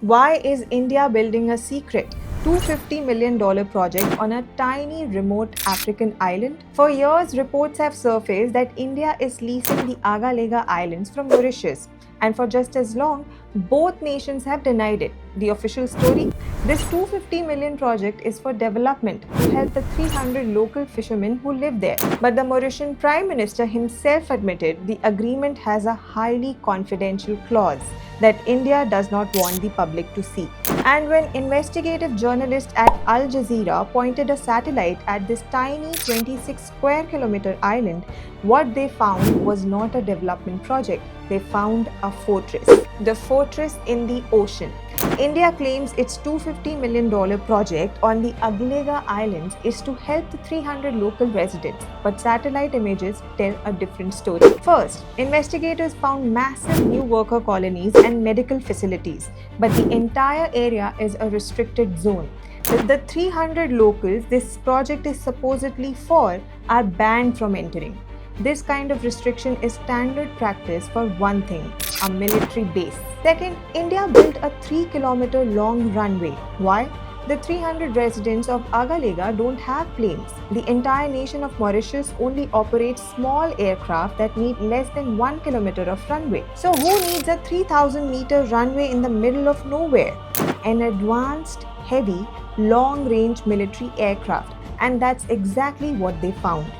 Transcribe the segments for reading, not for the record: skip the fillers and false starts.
Why is India building a secret $250 million project on a tiny remote African island? For years, reports have surfaced that India is leasing the Agalega Islands from Mauritius. And for just as long, both nations have denied it. The official story? This 250 million project is for development to help the 300 local fishermen who live there. But the Mauritian Prime Minister himself admitted the agreement has a highly confidential clause that India does not want the public to see. And when investigative journalists at Al Jazeera pointed a satellite at this tiny 26 square kilometer island, what they found was not a development project. They found a fortress. The fortress in the ocean. India claims its $250 million project on the Agalega Islands is to help the 300 local residents, but satellite images tell a different story. First, investigators found massive new worker colonies and medical facilities, but the entire area is a restricted zone. The 300 locals this project is supposedly for are banned from entering. This kind of restriction is standard practice for one thing, a military base. Second, India built a 3-kilometer long runway. Why? The 300 residents of Agalega don't have planes. The entire nation of Mauritius only operates small aircraft that need less than 1 kilometer of runway. So who needs a 3,000-meter runway in the middle of nowhere? An advanced, heavy, long-range military aircraft. And that's exactly what they found.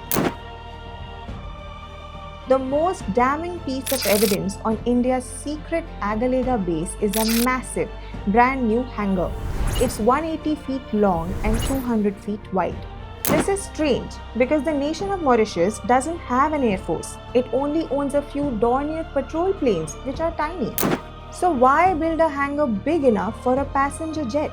The most damning piece of evidence on India's secret Agalega base is a massive, brand new hangar. It's 180 feet long and 200 feet wide. This is strange because the nation of Mauritius doesn't have an air force. It only owns a few Dornier patrol planes, which are tiny. So why build a hangar big enough for a passenger jet?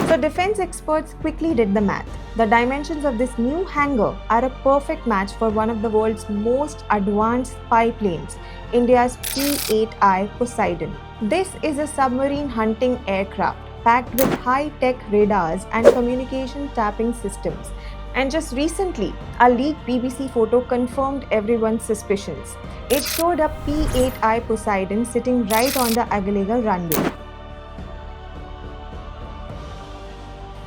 So defense experts quickly did the math. The dimensions of this new hangar are a perfect match for one of the world's most advanced spy planes, India's P-8I Poseidon. This is a submarine hunting aircraft packed with high-tech radars and communication tapping systems. And just recently, a leaked BBC photo confirmed everyone's suspicions. It showed a P-8I Poseidon sitting right on the Agalega runway.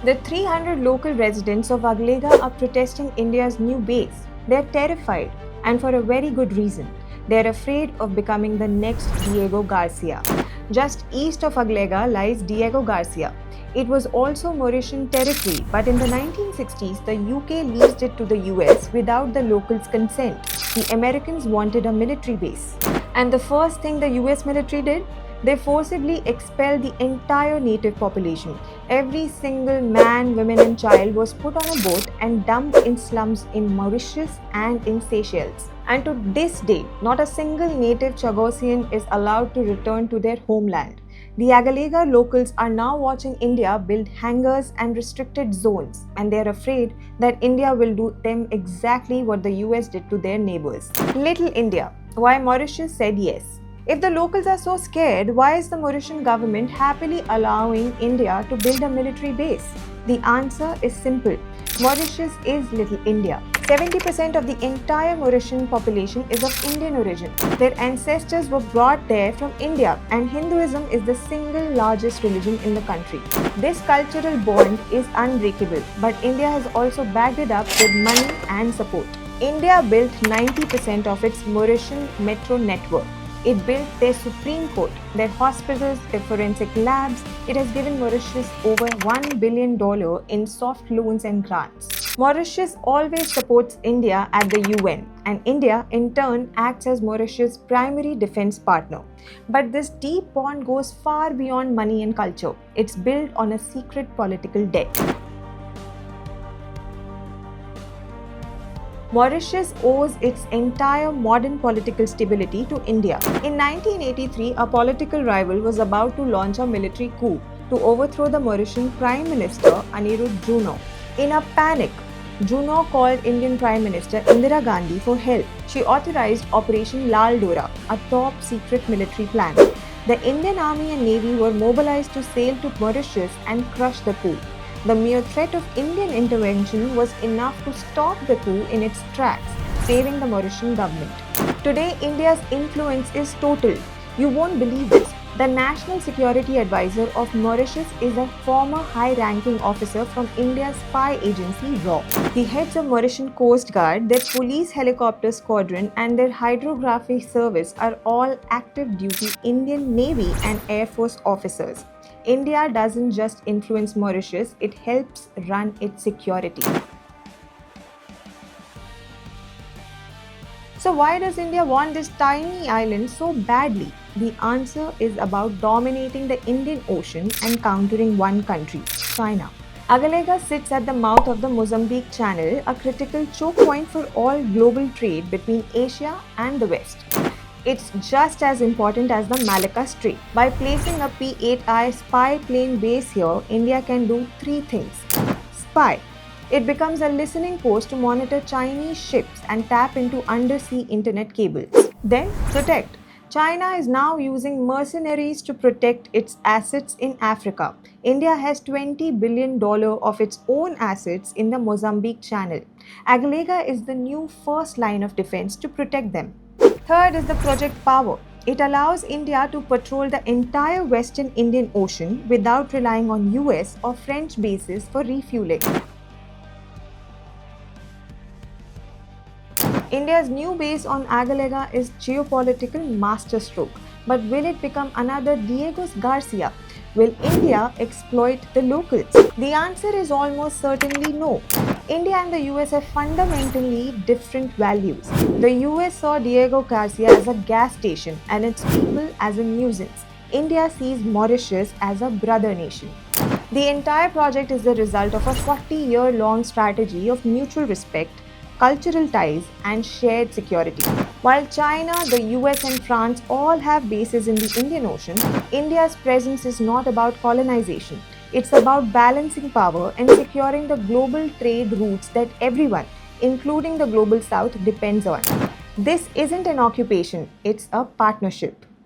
The 300 local residents of Agalega are protesting India's new base. They're terrified, and for a very good reason. They're afraid of becoming the next Diego Garcia. Just east of Agalega lies Diego Garcia. It was also Mauritian territory, but in the 1960s, the UK leased it to the US without the locals' consent. The Americans wanted a military base. And the first thing the US military did? They forcibly expelled the entire native population. Every single man, woman and child was put on a boat and dumped in slums in Mauritius and in Seychelles. And to this day, not a single native Chagosian is allowed to return to their homeland. The Agalega locals are now watching India build hangars and restricted zones, and they are afraid that India will do them exactly what the US did to their neighbors. Little India. Why Mauritius said yes. If the locals are so scared, why is the Mauritian government happily allowing India to build a military base? The answer is simple. Mauritius is Little India. 70% of the entire Mauritian population is of Indian origin. Their ancestors were brought there from India, and Hinduism is the single largest religion in the country. This cultural bond is unbreakable, but India has also backed it up with money and support. India built 90% of its Mauritian metro network. It built their Supreme Court, their hospitals, their forensic labs. It has given Mauritius over $1 billion in soft loans and grants. Mauritius always supports India at the UN, and India, in turn, acts as Mauritius' primary defense partner. But this deep bond goes far beyond money and culture. It's built on a secret political debt. Mauritius owes its entire modern political stability to India. In 1983, a political rival was about to launch a military coup to overthrow the Mauritian Prime Minister Anirudh Junod. In a panic, Junod called Indian Prime Minister Indira Gandhi for help. She authorized Operation Lal Dora, a top-secret military plan. The Indian Army and Navy were mobilized to sail to Mauritius and crush the coup. The mere threat of Indian intervention was enough to stop the coup in its tracks, saving the Mauritian government. Today, India's influence is total. You won't believe this, The National Security Advisor of Mauritius is a former high-ranking officer from India's spy agency RAW. The heads of Mauritian Coast Guard, their police helicopter squadron and their hydrography service are all active duty Indian Navy and Air Force officers. India doesn't just influence Mauritius, it helps run its security. So why does India want this tiny island so badly? The answer is about dominating the Indian Ocean and countering one country, China. Agalega sits at the mouth of the Mozambique Channel, a critical choke point for all global trade between Asia and the West. It's just as important as the Malacca Strait. By placing a P-8I spy plane base here, India can do three things. Spy. It becomes a listening post to monitor Chinese ships and tap into undersea internet cables. Then protect. China is now using mercenaries to protect its assets in Africa. India has $20 billion of its own assets in the Mozambique Channel. Agalega is the new first line of defense to protect them. Third is the Project Power. It allows India to patrol the entire Western Indian Ocean without relying on US or French bases for refueling. India's new base on Agalega is geopolitical masterstroke. But will it become another Diego Garcia? Will India exploit the locals? The answer is almost certainly no. India and the US have fundamentally different values. The US saw Diego Garcia as a gas station and its people as a nuisance. India sees Mauritius as a brother nation. The entire project is the result of a 40-year-long strategy of mutual respect, cultural ties, and shared security. While China, the US, and France all have bases in the Indian Ocean, India's presence is not about colonization. It's about balancing power and securing the global trade routes that everyone, including the global south, depends on. This isn't an occupation, it's a partnership.